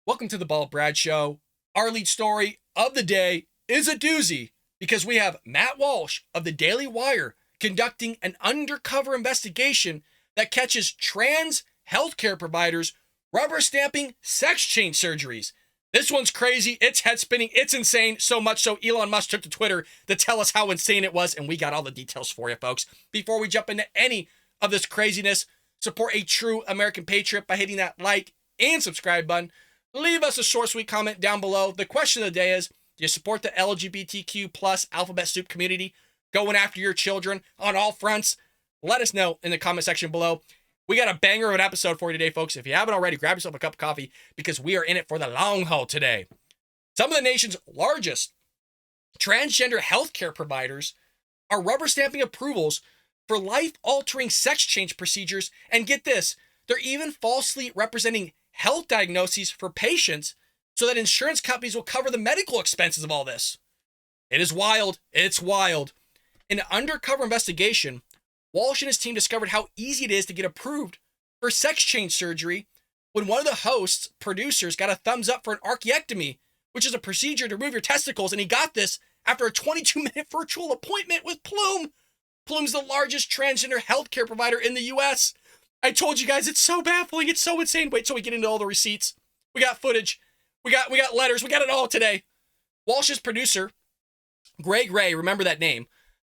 Welcome to the Bald Brad Show. Our lead story of the day is a doozy because we have Matt Walsh of the Daily Wire conducting an undercover investigation that catches trans healthcare providers rubber stamping sex change surgeries. This one's crazy, it's head spinning, it's insane, so much so Elon Musk took to Twitter to tell us how insane it was, and we got all the details for you, folks. Before we jump into any of this craziness, support a true American patriot by hitting that like and subscribe button. Leave us a short, sweet comment down below. The question of the day is, do you support the LGBTQ plus alphabet soup community going after your children on all fronts? Let us know in the comment section below. We got a banger of an episode for you today, folks. If you haven't already, grab yourself a cup of coffee because we are in it for the long haul today. Some of the nation's largest transgender healthcare providers are rubber stamping approvals for life-altering sex change procedures. And get this, they're even falsely representing health diagnoses for patients so that insurance companies will cover the medical expenses of all this. It is wild. It's wild. In an undercover investigation, Walsh and his team discovered how easy it is to get approved for sex change surgery when one of the hosts, producers, got a thumbs up for an archiectomy, which is a procedure to remove your testicles, and he got this after a 22-minute virtual appointment with Plume. Plume's the largest transgender healthcare provider in the U.S. I told you guys, it's so baffling, it's so insane. Wait till we get into all the receipts. We got footage, we got letters, we got it all today. Walsh's producer, Greg Ray, remember that name,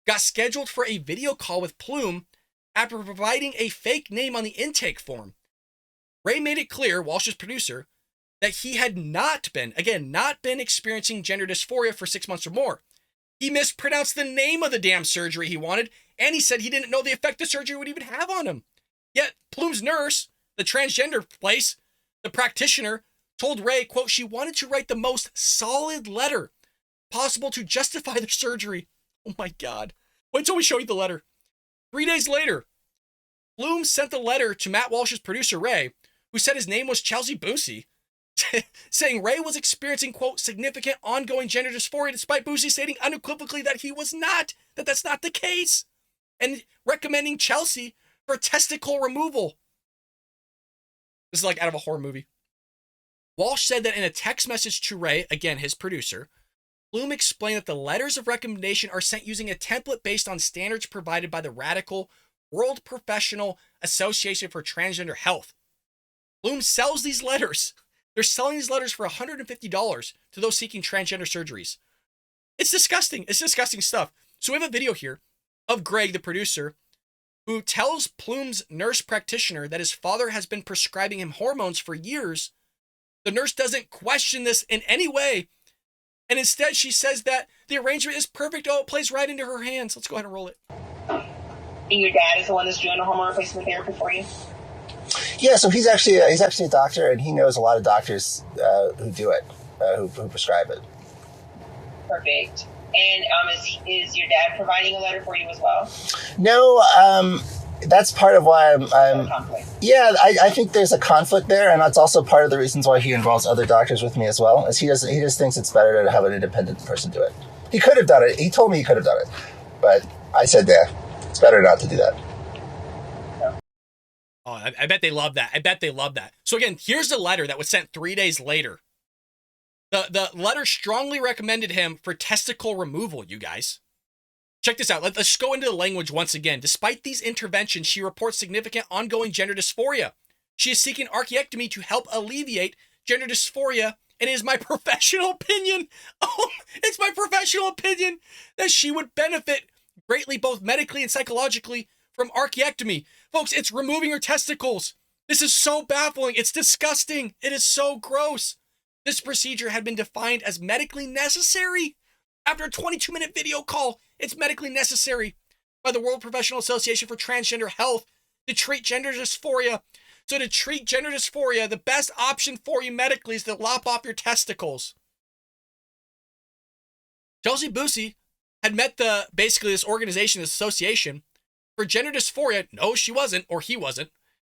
got scheduled for a video call with Plume after providing a fake name on the intake form. Ray made it clear, Walsh's producer, that he had not been experiencing gender dysphoria for 6 months or more. He mispronounced the name of the damn surgery he wanted, and he said he didn't know the effect the surgery would even have on him. Yet Plume's nurse, the transgender place, the practitioner, told Ray, quote, she wanted to write the most solid letter possible to justify the surgery. Oh my God. Wait till we show you the letter. 3 days later, Plume sent the letter to Matt Walsh's producer, Ray, who said his name was Chelsea Boosie, saying Ray was experiencing, quote, significant ongoing gender dysphoria, despite Boosie stating unequivocally that he was not, that's not the case, and recommending Chelsea for testicle removal. This is like out of a horror movie. Walsh said that in a text message to Ray, again, his producer, Plume explained that the letters of recommendation are sent using a template based on standards provided by the radical World Professional Association for Transgender Health. Plume sells these letters. They're selling these letters for $150 to those seeking transgender surgeries. It's disgusting. It's disgusting stuff. So we have a video here of Greg, the producer, who tells Plume's nurse practitioner that his father has been prescribing him hormones for years. The nurse doesn't question this in any way, and instead she says that the arrangement is perfect. Oh, it plays right into her hands. Let's go ahead and roll it. And your dad is the one that's doing the hormone replacement therapy for you? Yeah, so he's actually a doctor, and he knows a lot of doctors who do it, who prescribe it. Perfect. And is your dad providing a letter for you as well? No, that's part of why I'm yeah, I think there's a conflict there, and that's also part of the reasons why he involves other doctors with me as well, is he just thinks it's better to have an independent person do it. He could have done it. He told me he could have done it, but I said, yeah, it's better not to do that. Oh, I bet they love that. I bet they love that. So again, here's the letter that was sent 3 days later. The letter strongly recommended him for testicle removal, you guys. Check this out. Let's go into the language once again. Despite these interventions, she reports significant ongoing gender dysphoria. She is seeking archiectomy to help alleviate gender dysphoria, and it is my professional opinion, it's my professional opinion that she would benefit greatly both medically and psychologically from archiectomy. Folks, it's removing her testicles. This is so baffling. It's disgusting. It is so gross. This procedure had been defined as medically necessary. After a 22-minute video call, it's medically necessary by the World Professional Association for Transgender Health to treat gender dysphoria. So to treat gender dysphoria, the best option for you medically is to lop off your testicles. Chelsea Boosie had met basically this organization, this association, for gender dysphoria. No, she wasn't, or he wasn't,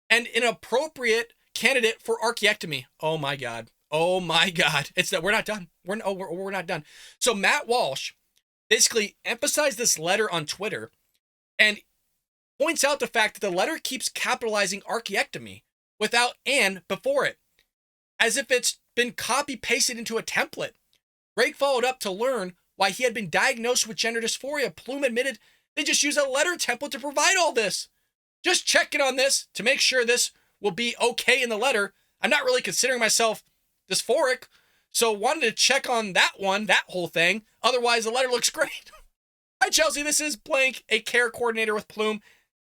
and an appropriate candidate for archiectomy. Oh my God. Oh my God. It's that we're not done. We're not done. So Matt Walsh basically emphasized this letter on Twitter and points out the fact that the letter keeps capitalizing archiectomy without "and" before it, as if it's been copy pasted into a template. Greg followed up to learn why he had been diagnosed with gender dysphoria. Plume admitted they just used a letter template to provide all this. Just checking on this to make sure this will be okay in the letter. I'm not really considering myself dysphoric, so wanted to check on that whole thing. Otherwise, the letter looks great. Hi, Chelsea. This is Blank, a care coordinator with Plume.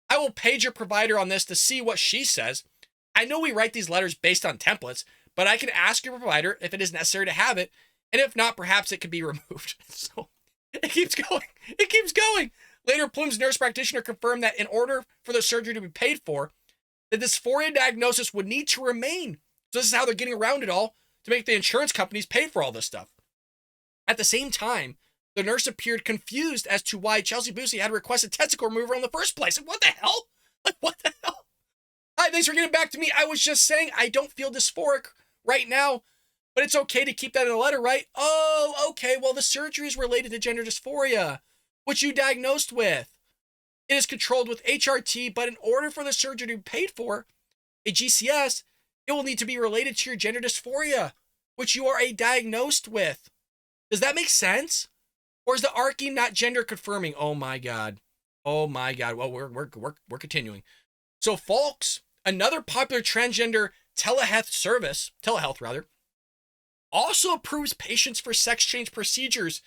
I will page your provider on this to see what she says. I know we write these letters based on templates, but I can ask your provider if it is necessary to have it, and if not, perhaps it can be removed. So it keeps going. It keeps going. Later, Plume's nurse practitioner confirmed that in order for the surgery to be paid for, the dysphoria diagnosis would need to remain. So this is how they're getting around it all to make the insurance companies pay for all this stuff. At the same time, the nurse appeared confused as to why Chelsea Boosie had requested testicle removal in the first place. Like, what the hell? Like, what the hell? Hi, thanks for getting back to me. I was just saying I don't feel dysphoric right now, but it's okay to keep that in the letter, right? Oh, okay. Well, the surgery is related to gender dysphoria, which you diagnosed with. It is controlled with HRT, but in order for the surgery to be paid for, a GCS, it will need to be related to your gender dysphoria, which you are diagnosed with. Does that make sense? Or is the ARCI not gender confirming? Oh my God. Oh my God. Well, we're continuing. So Fox, another popular transgender telehealth rather, also approves patients for sex change procedures,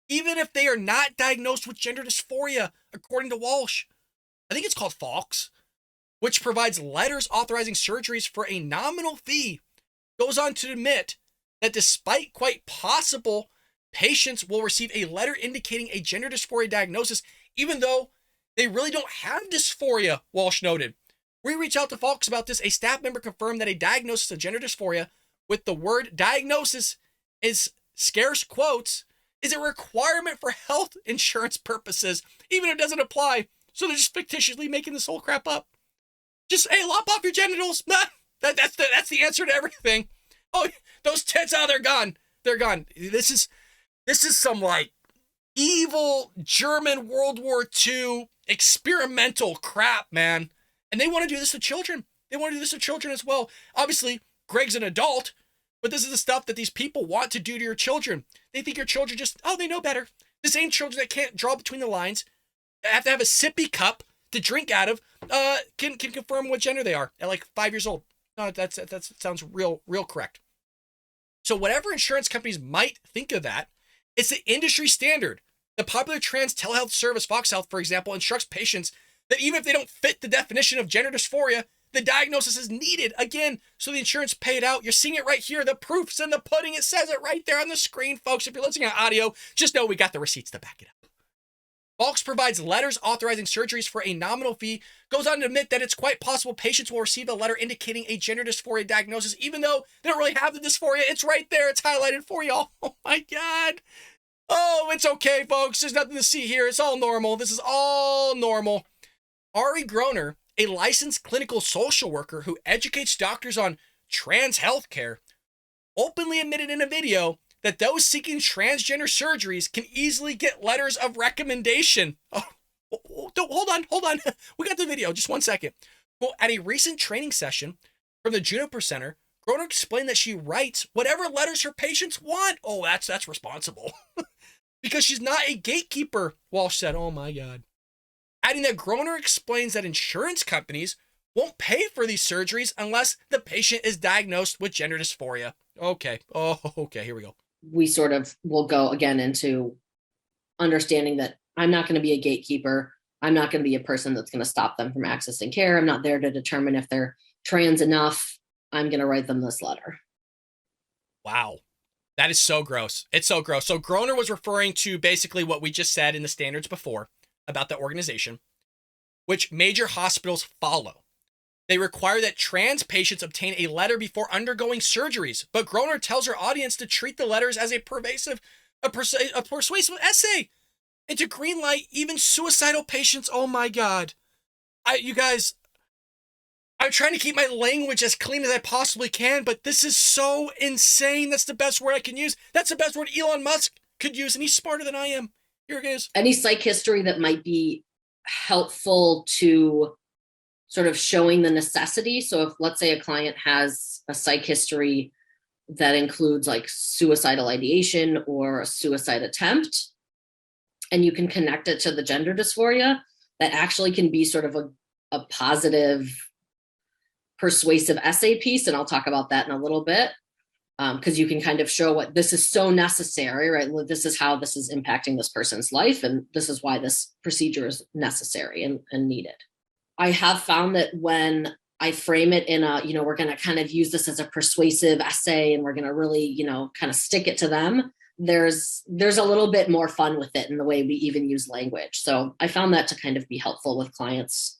even if they are not diagnosed with gender dysphoria, according to Walsh. I think it's called Fox, which provides letters authorizing surgeries for a nominal fee. Goes on to admit that despite quite possible patients will receive a letter indicating a gender dysphoria diagnosis, even though they really don't have dysphoria, Walsh noted. We reached out to Fox about this. A staff member confirmed that a diagnosis of gender dysphoria with the word diagnosis is scarce quotes is a requirement for health insurance purposes, even if it doesn't apply. So they're just fictitiously making this whole crap up. Just, hey, lop off your genitals. That's the answer to everything. Oh, those tits, they're gone. They're gone. This is some like evil German World War II experimental crap, man. And they want to do this to children. They want to do this to children as well. Obviously, Greg's an adult, but this is the stuff that these people want to do to your children. They think your children just, they know better. The same children that can't draw between the lines, have to have a sippy cup to drink out of, can confirm what gender they are at like 5 years old. No, that sounds real correct. So whatever insurance companies might think of that, it's the industry standard. The popular trans telehealth service, Fox Health, for example, instructs patients that even if they don't fit the definition of gender dysphoria, the diagnosis is needed, again, so the insurance paid out. You're seeing it right here. The proof's in the pudding. It says it right there on the screen, folks. If you're listening on audio, just know we got the receipts to back it up. Fox provides letters authorizing surgeries for a nominal fee, goes on to admit that it's quite possible patients will receive a letter indicating a gender dysphoria diagnosis, even though they don't really have the dysphoria. It's right there. It's highlighted for y'all. Oh my God. Oh, it's okay, folks. There's nothing to see here. It's all normal. This is all normal. Ari Groner, a licensed clinical social worker who educates doctors on trans healthcare, openly admitted in a video that those seeking transgender surgeries can easily get letters of recommendation. Oh, hold on. We got the video. Just 1 second. Well, at a recent training session from the Juniper Center, Groner explained that she writes whatever letters her patients want. Oh, that's responsible. Because she's not a gatekeeper, Walsh said. Oh my God. Adding that Groner explains that insurance companies won't pay for these surgeries unless the patient is diagnosed with gender dysphoria. Okay. Oh, okay. Here we go. We sort of will go again into understanding that I'm not going to be a gatekeeper. I'm not going to be a person that's going to stop them from accessing care. I'm not there to determine if they're trans enough. I'm going to write them this letter. Wow. That is so gross. It's so gross. So Groner was referring to basically what we just said in the standards before about the organization, which major hospitals follow. They require that trans patients obtain a letter before undergoing surgeries, but Groner tells her audience to treat the letters as a persuasive essay and to greenlight even suicidal patients. Oh my God. You guys, I'm trying to keep my language as clean as I possibly can, but this is so insane. That's the best word I can use. That's the best word Elon Musk could use, and he's smarter than I am. Here it is. Any psych history that might be helpful to sort of showing the necessity. So if, let's say, a client has a psych history that includes like suicidal ideation or a suicide attempt, and you can connect it to the gender dysphoria, that actually can be sort of a positive, persuasive essay piece. And I'll talk about that in a little bit, because you can kind of show what this is so necessary, right? This is how this is impacting this person's life, and this is why this procedure is necessary and needed. I have found that when I frame it in a, we're going to kind of use this as a persuasive essay and we're going to really, kind of stick it to them, there's a little bit more fun with it in the way we even use language. So I found that to kind of be helpful with clients.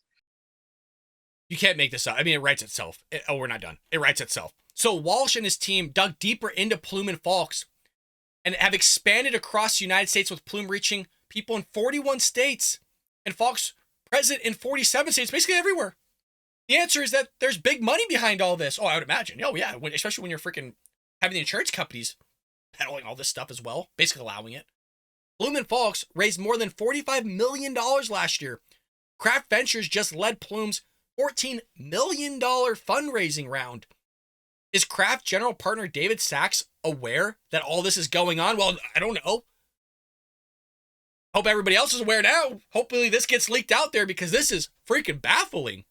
You can't make this up. I mean, it writes itself. We're not done. It writes itself. So Walsh and his team dug deeper into Plume and Fox and have expanded across the United States, with Plume reaching people in 41 states and Fox present in 47 states, basically everywhere. The answer is that there's big money behind all this. Oh, I would imagine. Oh, yeah. Especially when you're freaking having the insurance companies peddling all this stuff as well, basically allowing it. Plume and Fox raised more than $45 million last year. Kraft Ventures just led Plume's $14 million fundraising round. Is Kraft general partner David Sachs aware that all this is going on? Well, I don't know. Hope everybody else is aware now. Hopefully this gets leaked out there, because this is freaking baffling.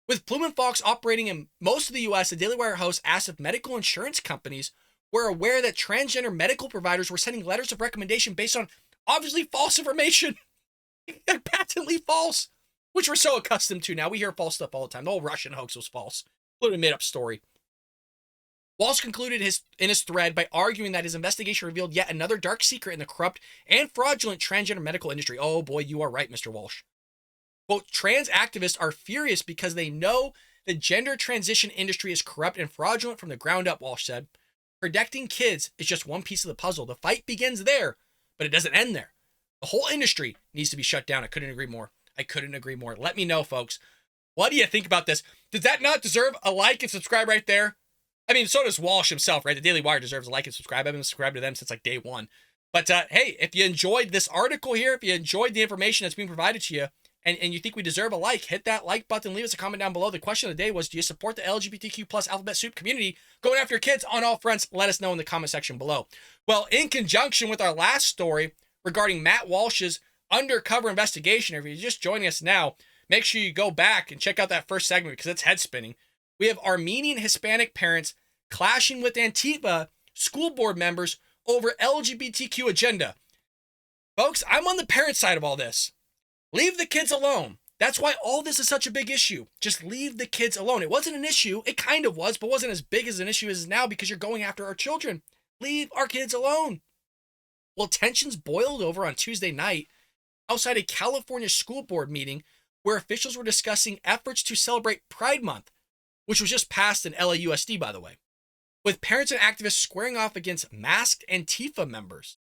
With Plume and Fox operating in most of the U.S., the Daily Wire host asked if medical insurance companies were aware that transgender medical providers were sending letters of recommendation based on obviously false information. They're patently false, which we're so accustomed to now. We hear false stuff all the time. The whole Russian hoax was false. Literally made up story. Walsh concluded in his thread by arguing that his investigation revealed yet another dark secret in the corrupt and fraudulent transgender medical industry. Oh boy, you are right, Mr. Walsh. Quote, trans activists are furious because they know the gender transition industry is corrupt and fraudulent from the ground up, Walsh said. Protecting kids is just one piece of the puzzle. The fight begins there, but it doesn't end there. The whole industry needs to be shut down. I couldn't agree more. Let me know, folks. What do you think about this? Does that not deserve a like and subscribe right there? I mean, so does Walsh himself, right? The Daily Wire deserves a like and subscribe. I've been subscribed to them since like day one. But hey, if you enjoyed this article here, if you enjoyed the information that's being provided to you, and you think we deserve a like, hit that like button, leave us a comment down below. The question of the day was, do you support the LGBTQ plus alphabet soup community going after kids on all fronts? Let us know in the comment section below. Well, in conjunction with our last story regarding Matt Walsh's undercover investigation, if you're just joining us now, make sure you go back and check out that first segment because it's head spinning. We have Armenian Hispanic parents clashing with Antifa school board members over LGBTQ agenda. Folks, I'm on the parent side of all this. Leave the kids alone. That's why all this is such a big issue. Just leave the kids alone. It wasn't an issue. It kind of was, but wasn't as big as an issue as it is now because you're going after our children. Leave our kids alone. Well, tensions boiled over on Tuesday night outside a California school board meeting where officials were discussing efforts to celebrate Pride Month, which was just passed in LAUSD, by the way, with parents and activists squaring off against masked Antifa members.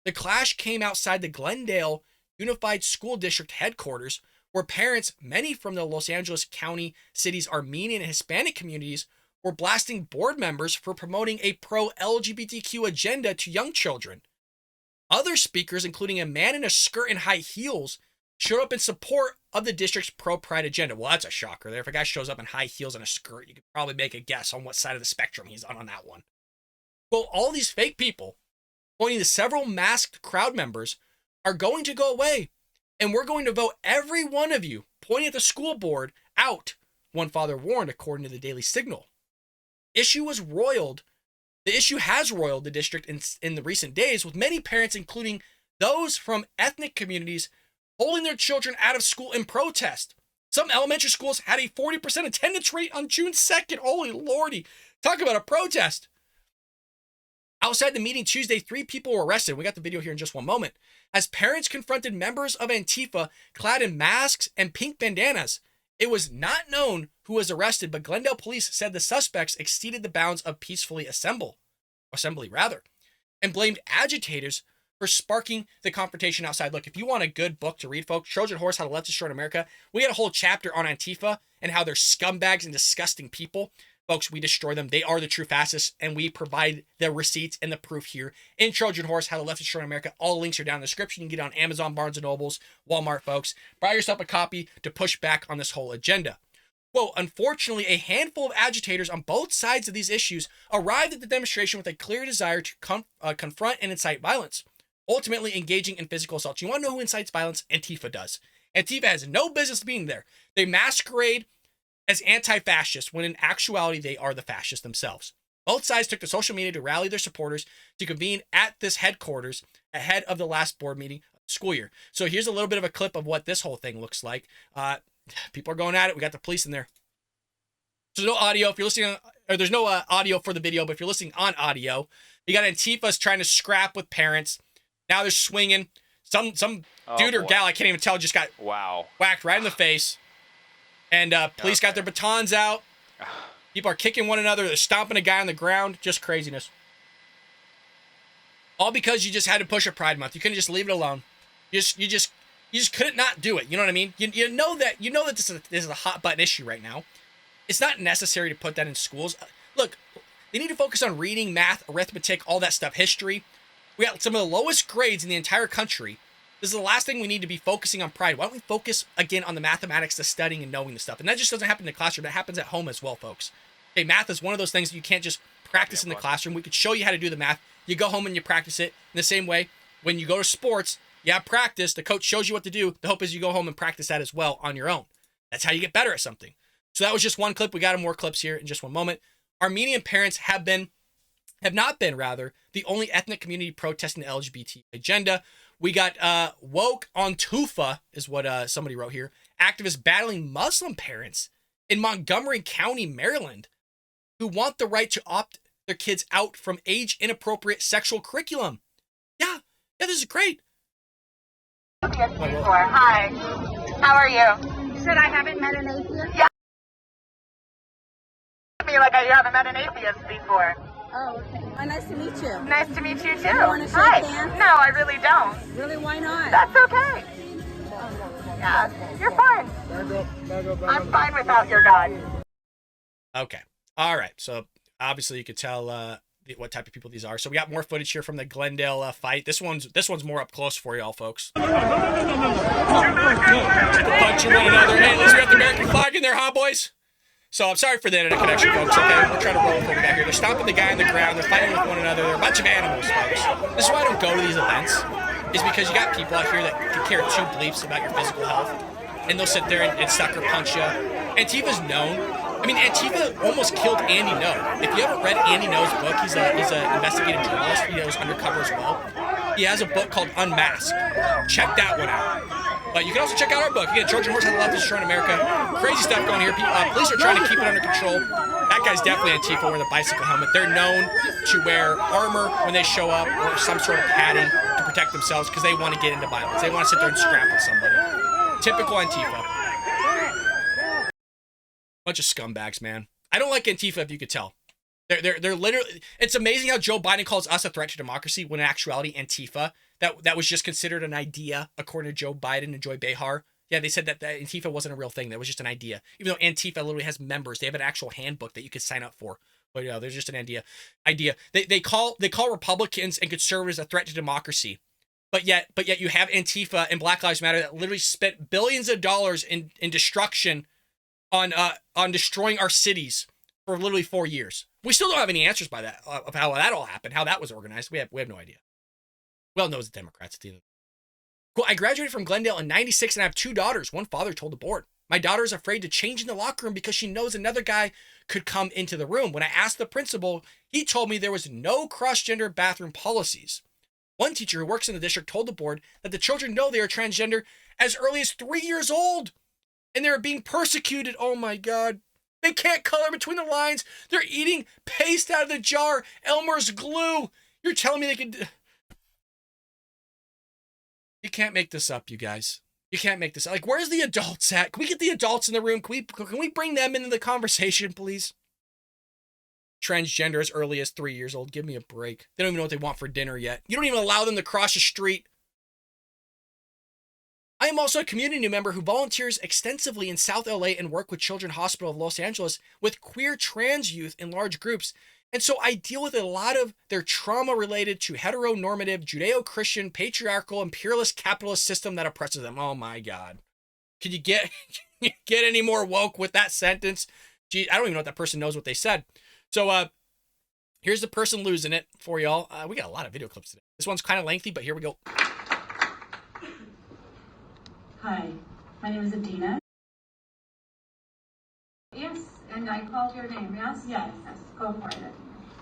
The clash came outside the Glendale Unified School District headquarters, where parents, many from the Los Angeles County city's Armenian and Hispanic communities, were blasting board members for promoting a pro-LGBTQ agenda to young children. Other speakers, including a man in a skirt and high heels, showed up in support of the district's pro-pride agenda. Well, that's a shocker there. If a guy shows up in high heels and a skirt, you could probably make a guess on what side of the spectrum he's on that one. Well, all these fake people, pointing to several masked crowd members, are going to go away, and we're going to vote every one of you, pointing at the school board, out, one father warned, according to the Daily Signal. The issue has roiled the district in the recent days, with many parents, including those from ethnic communities, holding their children out of school in protest. Some elementary schools had a 40% attendance rate on June 2nd. Holy lordy. Talk about a protest. Outside the meeting Tuesday, 3 people were arrested. We got the video here in just one moment. As parents confronted members of Antifa clad in masks and pink bandanas. It was not known who was arrested, but Glendale police said the suspects exceeded the bounds of peacefully assembly, and blamed agitators for sparking the confrontation outside. Look, if you want a good book to read, folks, Trojan Horse, How to Left Destroy America, we got a whole chapter on Antifa and how they're scumbags and disgusting people. Folks, we destroy them. They are the true fascists, and we provide the receipts and the proof here in Trojan Horse, How to Left Destroy America. All links are down in the description. You can get it on Amazon, Barnes & Nobles, Walmart, folks. Buy yourself a copy to push back on this whole agenda. Quote, unfortunately, a handful of agitators on both sides of these issues arrived at the demonstration with a clear desire to confront and incite violence, ultimately engaging in physical assault. You want to know who incites violence? Antifa does. Antifa has no business being there. They masquerade as anti-fascists when in actuality they are the fascists themselves. Both sides took to social media to rally their supporters to convene at this headquarters ahead of the last board meeting of the school year. So here's a little bit of a clip of what this whole thing looks like. People are going at it. We got the police in there. So no audio if you're listening, or there's no audio for the video, but if you're listening on audio, you got Antifa's trying to scrap with parents. Now they're swinging. Some dude or gal, I can't even tell, just got whacked right in the face. And police got their batons out. People are kicking one another. They're stomping a guy on the ground. Just craziness. All because you just had to push a Pride Month. You couldn't just leave it alone. You just couldn't not do it. You know what I mean? You know that this is a hot button issue right now. It's not necessary to put that in schools. Look, they need to focus on reading, math, arithmetic, all that stuff, history. We got some of the lowest grades in the entire country. This is the last thing we need to be focusing on Pride. Why don't we focus, again, on the mathematics, the studying, and knowing the stuff? And that just doesn't happen in the classroom. That happens at home as well, folks. Okay, math is one of those things that you can't just practice in the classroom. We could show you how to do the math. You go home and you practice it. In the same way, when you go to sports, you have practice. The coach shows you what to do. The hope is you go home and practice that as well on your own. That's how you get better at something. So that was just one clip. We got more clips here in just one moment. Armenian parents have not been, the only ethnic community protesting the LGBT agenda. We got woke Antifa, is what somebody wrote here. Activists battling Muslim parents in Montgomery County, Maryland, who want the right to opt their kids out from age-inappropriate sexual curriculum. Yeah, this is great. Hi, how are you? You said I haven't met an atheist? Yeah. Me like you haven't met an atheist before. Oh, okay. Nice to meet you. Nice to meet you too. You want to shake Hi. hands? No, I really don't. Really? Why not? That's okay. Yeah, you're fine. I'm fine without your God. Okay. All right. So obviously you could tell what type of people these are. So we got more footage here from the Glendale fight. This one's more up close for y'all, folks. Punching one another. Hey, at least we got the American flag in there, huh, boys? So I'm sorry for the internet connection, folks, okay? We're trying to roll with what we got here. They're stomping the guy on the ground. They're fighting with one another. They're a bunch of animals, folks. This is why I don't go to these events, is because you got people out here that can care two bleeps about your physical health, and they'll sit there and sucker punch you. Antifa's known. I mean, Antifa almost killed Andy Ngo. If you haven't read Andy Ngo's book, he's an investigative journalist. He was undercover as well. He has a book called Unmasked. Check that one out. But you can also check out our book. Again, Trojan Horse How the Left is Destroying America. Crazy stuff going here. Police are trying to keep it under control. That guy's definitely Antifa wearing the bicycle helmet. They're known to wear armor when they show up or some sort of padding to protect themselves because they want to get into violence. They want to sit there and scrap with somebody. Typical Antifa. Bunch of scumbags, man. I don't like Antifa, if you could tell. They're literally. It's amazing how Joe Biden calls us a threat to democracy when in actuality Antifa, that was just considered an idea according to Joe Biden and Joy Behar. Yeah, they said that Antifa wasn't a real thing. That was just an idea. Even though Antifa literally has members, they have an actual handbook that you could sign up for. But there's just an idea. They call Republicans and conservatives a threat to democracy. But yet you have Antifa and Black Lives Matter that literally spent billions of dollars in destruction on destroying our cities for literally 4 years. We still don't have any answers by that of how that all happened, how that was organized. We have no idea. Well, no, it's the Democrats at the end. Cool. I graduated from Glendale in '96 and I have 2 daughters. One father told the board. My daughter is afraid to change in the locker room because she knows another guy could come into the room. When I asked the principal, he told me there was no cross-gender bathroom policies. One teacher who works in the district told the board that the children know they are transgender as early as 3 years old. And they're being persecuted. Oh my God. They can't color between the lines. They're eating paste out of the jar. Elmer's glue. You're telling me they can... You can't make this up, you guys. You can't make this up. Like, where's the adults at? Can we get the adults in the room? Can we bring them into the conversation, please? Transgender as early as 3 years old. Give me a break. They don't even know what they want for dinner yet. You don't even allow them to cross the street. I am also a community member who volunteers extensively in South LA and work with Children's Hospital of Los Angeles with queer trans youth in large groups. And so I deal with a lot of their trauma related to heteronormative, Judeo-Christian, patriarchal, imperialist, capitalist system that oppresses them. Oh my God. Can you get get any more woke with that sentence. Gee, I don't even know if that person knows what they said. So here's the person losing it for y'all. We got a lot of video clips today. This one's kind of lengthy, but here we go. Hi, my name is Adina. Yes, and I called your name, yes? Yes, go for it.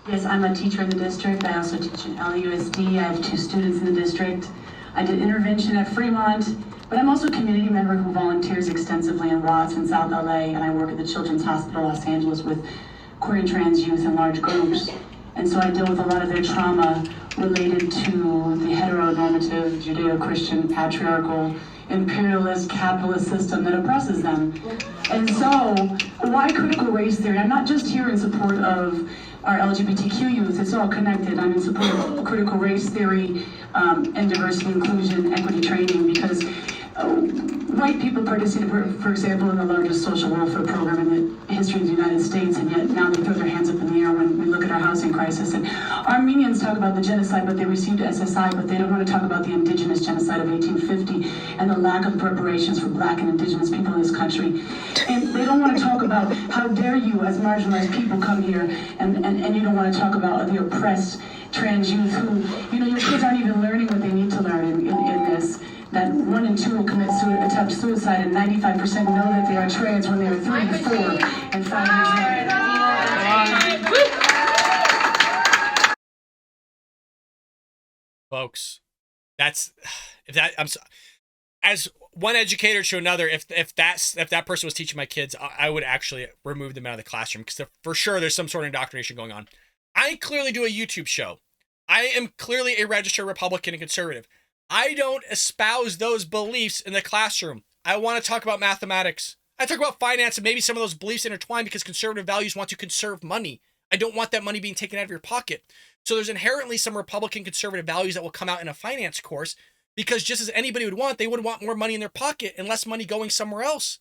Yes, I'm a teacher in the district. I also teach in LUSD. I have 2 students in the district. I did intervention at Fremont, but I'm also a community member who volunteers extensively in Watts in South LA, and I work at the Children's Hospital Los Angeles with queer and trans youth in large groups. And so I deal with a lot of their trauma related to the heteronormative, Judeo-Christian, patriarchal, imperialist, capitalist system that oppresses them. And so, why critical race theory? I'm not just here in support of our LGBTQ youth, it's all connected. I'm in support of critical race theory and diversity, inclusion, equity training, because white people participated, for example, in the largest social welfare program in the history of the United States, and yet now they throw their hands up in the air when we look at our housing crisis. And Armenians talk about the genocide, but they received SSI, but they don't want to talk about the indigenous genocide of 1850 and the lack of reparations for black and indigenous people in this country. And they don't want to talk about how dare you as marginalized people come here, and you don't want to talk about the oppressed trans youth who, your kids aren't even learning what they need to learn in this. That 1 in 2 will attempt suicide, and 95% know that they are trans when they are 3, 4, and 5 years old. Folks, as one educator to another, if that person was teaching my kids, I would actually remove them out of the classroom, because for sure there's some sort of indoctrination going on. I clearly do a YouTube show. I am clearly a registered Republican and conservative. I don't espouse those beliefs in the classroom. I want to talk about mathematics. I talk about finance, and maybe some of those beliefs intertwine, because conservative values want to conserve money. I don't want that money being taken out of your pocket. So there's inherently some Republican conservative values that will come out in a finance course, because just as anybody would want, they would want more money in their pocket and less money going somewhere else,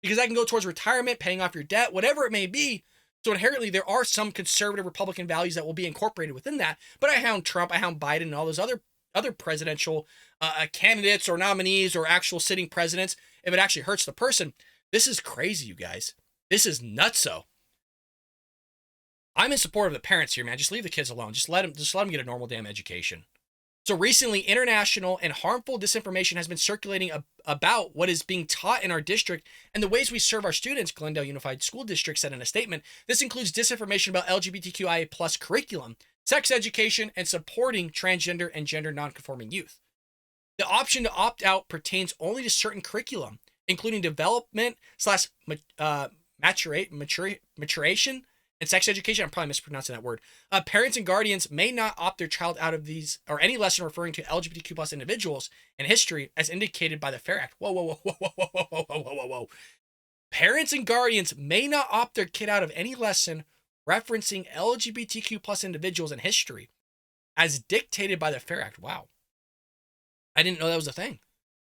because that can go towards retirement, paying off your debt, whatever it may be. So inherently there are some conservative Republican values that will be incorporated within that. But I hound Trump, I hound Biden, and all those other presidential candidates or nominees or actual sitting presidents if it actually hurts the person. This is crazy, you guys. This is nutso. I'm in support of the parents here, man. Just leave the kids alone. Just let them get a normal damn education. So recently, international and harmful disinformation has been circulating about what is being taught in our district and the ways we serve our students, Glendale Unified School District said in a statement. This includes disinformation about LGBTQIA plus curriculum, sex education, and supporting transgender and gender nonconforming youth. The option to opt out pertains only to certain curriculum, including development / maturation and sex education. I'm probably mispronouncing that word. Parents and guardians may not opt their child out of these or any lesson referring to LGBTQ plus individuals and history as indicated by the FAIR Act. Whoa. Parents and guardians may not opt their kid out of any lesson referencing LGBTQ plus individuals and history as dictated by the FAIR Act. Wow. I didn't know that was a thing.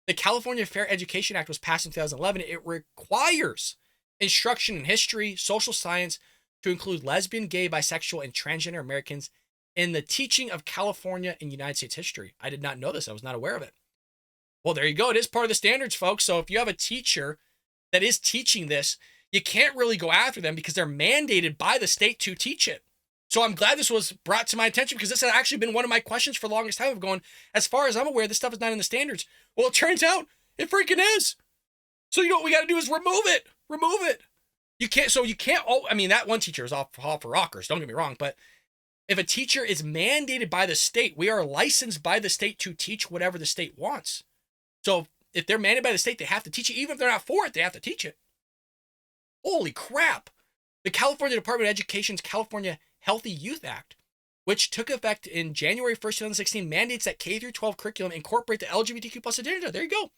The California Fair Education Act was passed in 2011. It requires instruction in history, social science, to include lesbian, gay, bisexual, and transgender Americans in the teaching of California and United States history. I did not know this. I was not aware of it. Well, there you go. It is part of the standards, folks. So if you have a teacher that is teaching this, you can't really go after them because they're mandated by the state to teach it. So I'm glad this was brought to my attention, because this has actually been one of my questions for the longest time of going, as far as I'm aware, this stuff is not in the standards. Well, it turns out it freaking is. So you know what we got to do is remove it. Remove it. That one teacher is off for rockers, don't get me wrong, but if a teacher is mandated by the state, we are licensed by the state to teach whatever the state wants. So if they're mandated by the state, they have to teach it. Even if they're not for it, they have to teach it. Holy crap. The California Department of Education's California Healthy Youth Act, which took effect in January 1st, 2016, mandates that K-12 curriculum incorporate the LGBTQ plus agenda. There you go.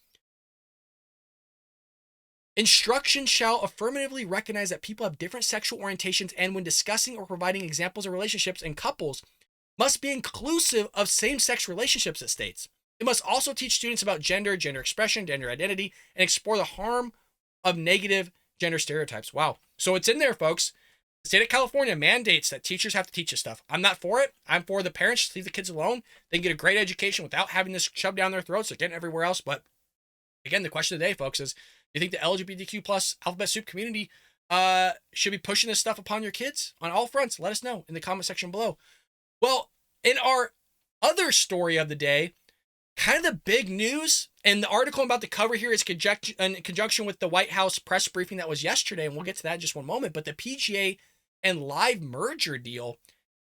Instruction shall affirmatively recognize that people have different sexual orientations, and when discussing or providing examples of relationships and couples, must be inclusive of same-sex relationships, it states. It must also teach students about gender, gender expression, gender identity, and explore the harm of negative gender stereotypes. Wow. So it's in there, folks. The state of California mandates that teachers have to teach this stuff. I'm not for it. I'm for the parents to leave the kids alone. They can get a great education without having this shoved down their throats. They're getting everywhere else. But again, the question today, folks, is You think the LGBTQ plus alphabet soup community should be pushing this stuff upon your kids on all fronts? Let us know in the comment section below. Well, in our other story of the day, kind of the big news, and the article I'm about to cover here is in conjunction with the White House press briefing that was yesterday, and we'll get to that in just one moment, but the PGA and LIV merger deal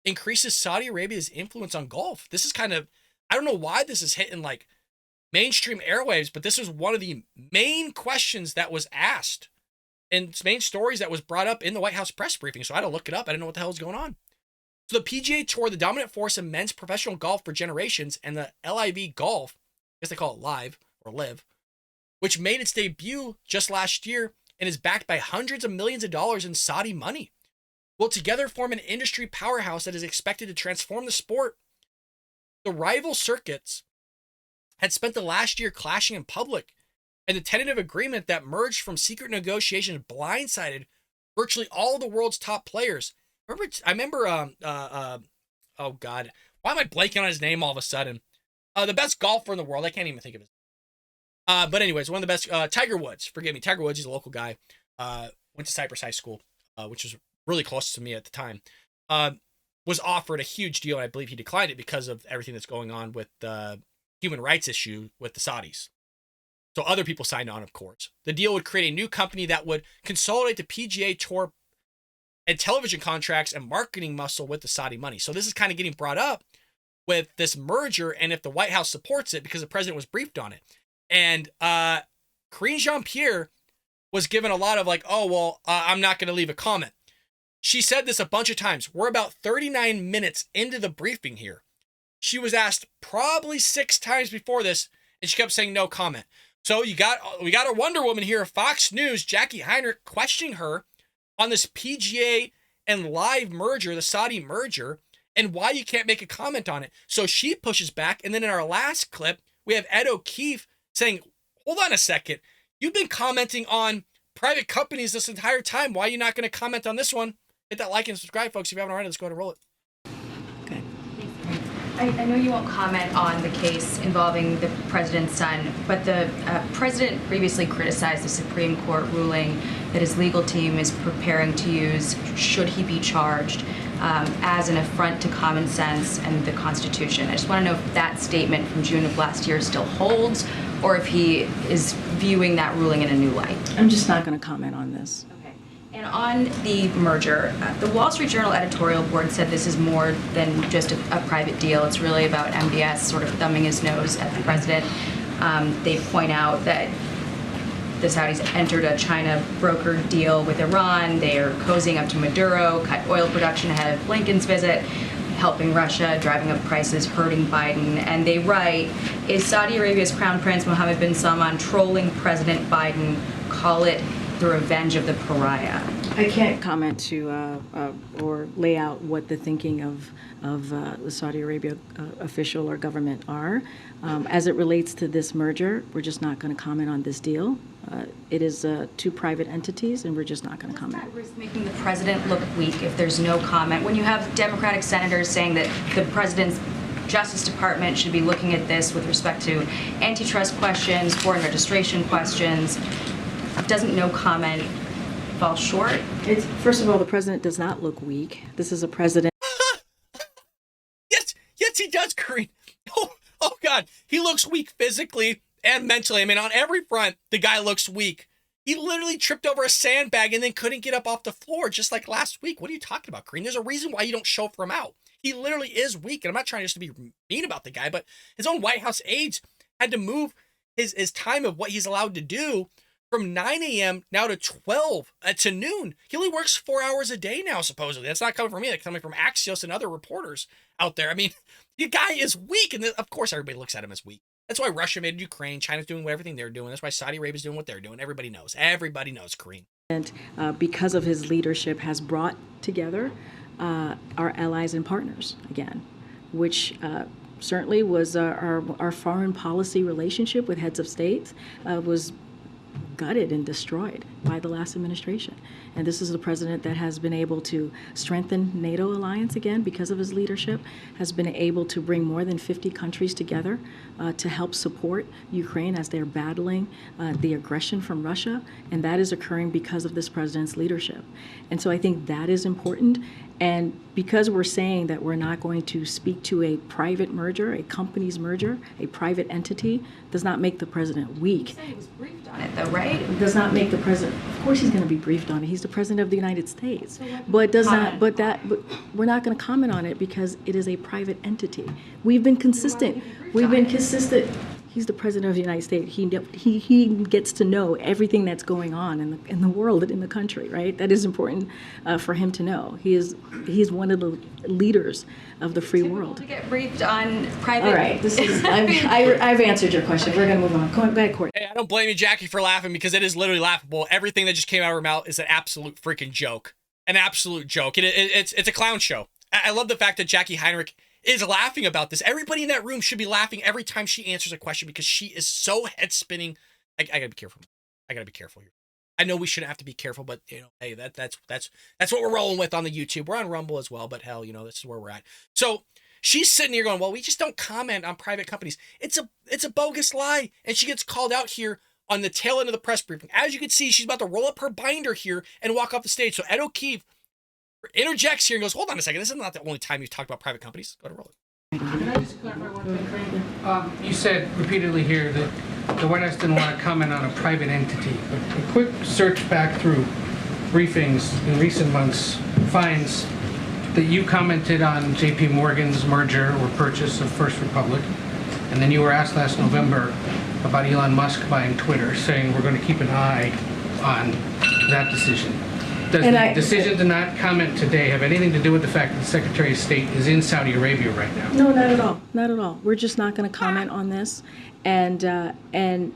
increases Saudi Arabia's influence on golf. This is kind of, I don't know why this is hitting like mainstream airwaves, but this was one of the main questions that was asked and main stories that was brought up in the White House press briefing. So I had to look it up. I didn't know what the hell was going on. So the PGA Tour, the dominant force in men's professional golf for generations, and the LIV Golf, I guess they call it Live or Live, which made its debut just last year and is backed by hundreds of millions of dollars in Saudi money, will together form an industry powerhouse that is expected to transform the sport. The rival circuits had spent the last year clashing in public, and the tentative agreement that merged from secret negotiations blindsided virtually all of the world's top players. I remember, oh God, why am I blanking on his name all of a sudden? The best golfer in the world, I can't even think of his name. But anyways, one of the best, Tiger Woods, forgive me, Tiger Woods, he's a local guy, went to Cypress High School, which was really close to me at the time, was offered a huge deal, and I believe he declined it because of everything that's going on with the human rights issue with the Saudis. So other people signed on, of course. The deal would create a new company that would consolidate the PGA Tour and television contracts and marketing muscle with the Saudi money. So this is kind of getting brought up with this merger, and if the White House supports it, because the president was briefed on it. And Karine Jean-Pierre was given a lot of like, oh, well, I'm not going to leave a comment. She said this a bunch of times. We're about 39 minutes into the briefing here. She was asked probably 6 times before this, and she kept saying no comment. So we got a Wonder Woman here, Fox News, Jacqui Heinrich, questioning her on this PGA and LIV merger, the Saudi merger, and why you can't make a comment on it. So she pushes back, and then in our last clip, we have Ed O'Keefe saying, hold on a second, you've been commenting on private companies this entire time. Why are you not going to comment on this one? Hit that like and subscribe, folks. If you haven't already, let's go ahead and roll it. Okay. I know you won't comment on the case involving the president's son, but the president previously criticized the Supreme Court ruling that his legal team is preparing to use, should he be charged, as an affront to common sense and the Constitution. I just want to know if that statement from June of last year still holds, or if he is viewing that ruling in a new light. I'm just not going to comment on this. And on the merger, the Wall Street Journal editorial board said this is more than just a private deal. It's really about MBS sort of thumbing his nose at the president. They point out that the Saudis entered a China broker deal with Iran. They are cozying up to Maduro, cut oil production ahead of Blinken's visit, helping Russia, driving up prices, hurting Biden. And they write, is Saudi Arabia's Crown Prince Mohammed bin Salman trolling President Biden? Call it the revenge of the pariah. I can't comment to or lay out what the thinking of the Saudi Arabia official or government are. As it relates to this merger, we're just not going to comment on this deal. It is 2 private entities, and we're just not going to comment. Does that risk making the president look weak if there's no comment? When you have Democratic senators saying that the president's Justice Department should be looking at this with respect to antitrust questions, foreign registration questions, doesn't no comment fall short? First of all, the president does not look weak. This is a president. Yes, he does, Karine. Oh God, he looks weak physically and mentally. I mean, on every front, the guy looks weak. He literally tripped over a sandbag and then couldn't get up off the floor, just like last week. What are you talking about, Karine? There's a reason why you don't show for him out. He literally is weak, and I'm not trying just to be mean about the guy, but his own White House aides had to move his time of what he's allowed to do from 9 a.m. now to 12 to noon. He only works 4 hours a day now, supposedly. That's not coming from me. That's coming from Axios and other reporters out there. I mean, the guy is weak, and of course everybody looks at him as weak. That's why Russia invaded Ukraine. China's doing everything they're doing. That's why Saudi Arabia's doing what they're doing. Everybody knows. Everybody knows, Karine. And because of his leadership, has brought together our allies and partners again, which certainly was our foreign policy relationship with heads of states was gutted and destroyed by the last administration. And this is a president that has been able to strengthen NATO alliance again because of his leadership, has been able to bring more than 50 countries together to help support Ukraine as they're battling the aggression from Russia. And that is occurring because of this president's leadership. And so I think that is important. And because we're saying that we're not going to speak to a private merger, a company's merger, a private entity, does not make the president weak. You said he was briefed on it, though, right? It does not make the president. Of course, he's going to be briefed on it. He's the president of the United States. But does not. But we're not going to comment on it because it is a private entity. We've been consistent. We've been consistent. He's the president of the United States. He gets to know everything that's going on in the world and in the country, right? That is important for him to know. He's one of the leaders of the free world. To get briefed on private. All right, I've answered your question. We're gonna move on. Go ahead, Court. Hey, I don't blame you, Jacqui, for laughing because it is literally laughable. Everything that just came out of her mouth is an absolute freaking joke. An absolute joke. It's a clown show. I love the fact that Jacqui Heinrich is laughing about this. Everybody in that room should be laughing every time she answers a question because she is so head spinning. I gotta be careful. I gotta be careful here. I know we shouldn't have to be careful, but hey, that's what we're rolling with on the YouTube. We're on Rumble as well, but hell, this is where we're at. So she's sitting here going, well, we just don't comment on private companies. It's a bogus lie, and she gets called out here on the tail end of the press briefing. As you can see, she's about to roll up her binder here and walk off the stage. So Ed O'Keefe interjects here and goes, hold on a second, this is not the only time you've talked about private companies. Go to roll it. Can I just clarify one thing? You said repeatedly here that the White House didn't want to comment on a private entity. But a quick search back through briefings in recent months finds that you commented on J.P. Morgan's merger or purchase of First Republic, and then you were asked last November about Elon Musk buying Twitter, saying we're going to keep an eye on that decision. Does the decision to not comment today have anything to do with the fact that the Secretary of State is in Saudi Arabia right now? No, not at all. Not at all. We're just not going to comment on this. And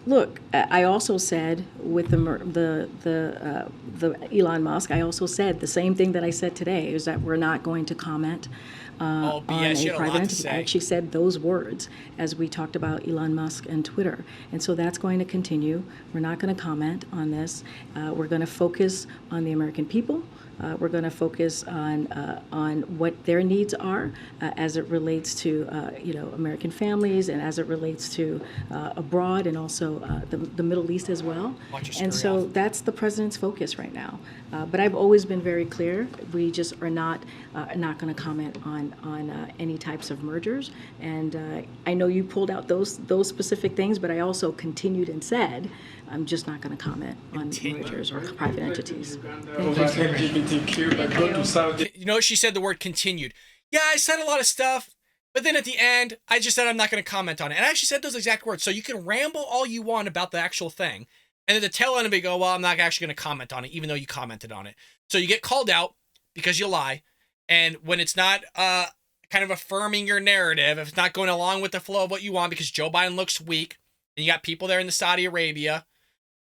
look, I also said with the Elon Musk, I also said the same thing that I said today, is that we're not going to comment on a private entity. I actually said those words as we talked about Elon Musk and Twitter. And so that's going to continue. We're not going to comment on this. We're going to focus on the American people. We're going to focus on what their needs are as it relates to American families and as it relates to abroad and also the Middle East as well. And so that's the president's focus right now. But I've always been very clear. We just are not going to comment on any types of mergers. And I know you pulled out those specific things, but I also continued and said I'm just not going to comment on mergers or private entities. She said the word continued. Yeah, I said a lot of stuff, but then at the end, I just said I'm not going to comment on it. And I actually said those exact words. So you can ramble all you want about the actual thing. And at the tail end of it, go, well, I'm not actually going to comment on it, even though you commented on it. So you get called out because you lie. And when it's not kind of affirming your narrative, if it's not going along with the flow of what you want because Joe Biden looks weak, and you got people there in the Saudi Arabia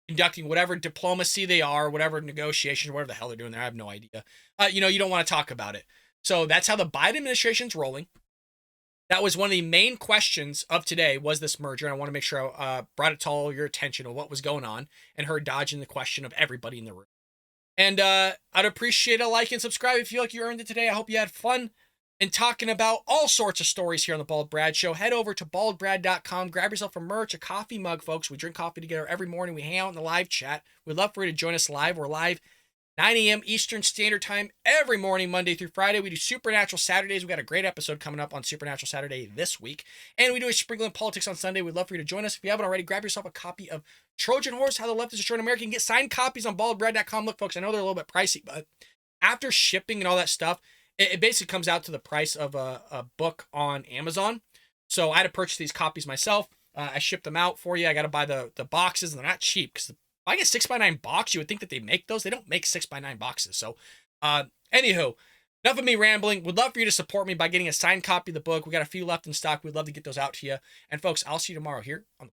conducting whatever diplomacy they are, whatever negotiations, whatever the hell they're doing there, I have no idea. You don't want to talk about it. So that's how the Biden administration's rolling. That was one of the main questions of today, was this merger. And I want to make sure I brought it to all your attention of what was going on and her dodging the question of everybody in the room. And I'd appreciate a like and subscribe if you feel like you earned it today. I hope you had fun in talking about all sorts of stories here on the Bald Brad Show. Head over to baldbrad.com. Grab yourself a merch, a coffee mug, folks. We drink coffee together every morning. We hang out in the live chat. We'd love for you to join us live. We're live 9 a.m. Eastern Standard Time every morning, Monday through Friday. We do Supernatural Saturdays. We got a great episode coming up on Supernatural Saturday this week. And we do a Sprinkling Politics on Sunday. We'd love for you to join us. If you haven't already, grab yourself a copy of Trojan Horse, How the Left is Destroying America, and get signed copies on baldbrad.com. Look, folks, I know they're a little bit pricey, but after shipping and all that stuff, it basically comes out to the price of a book on Amazon. So I had to purchase these copies myself. I shipped them out for you. I got to buy the boxes, and they're not cheap because I get 6x9 box. You would think that they make those. They don't make 6x9 boxes. So, anywho, enough of me rambling. Would love for you to support me by getting a signed copy of the book. We got a few left in stock. We'd love to get those out to you. And folks, I'll see you tomorrow here on the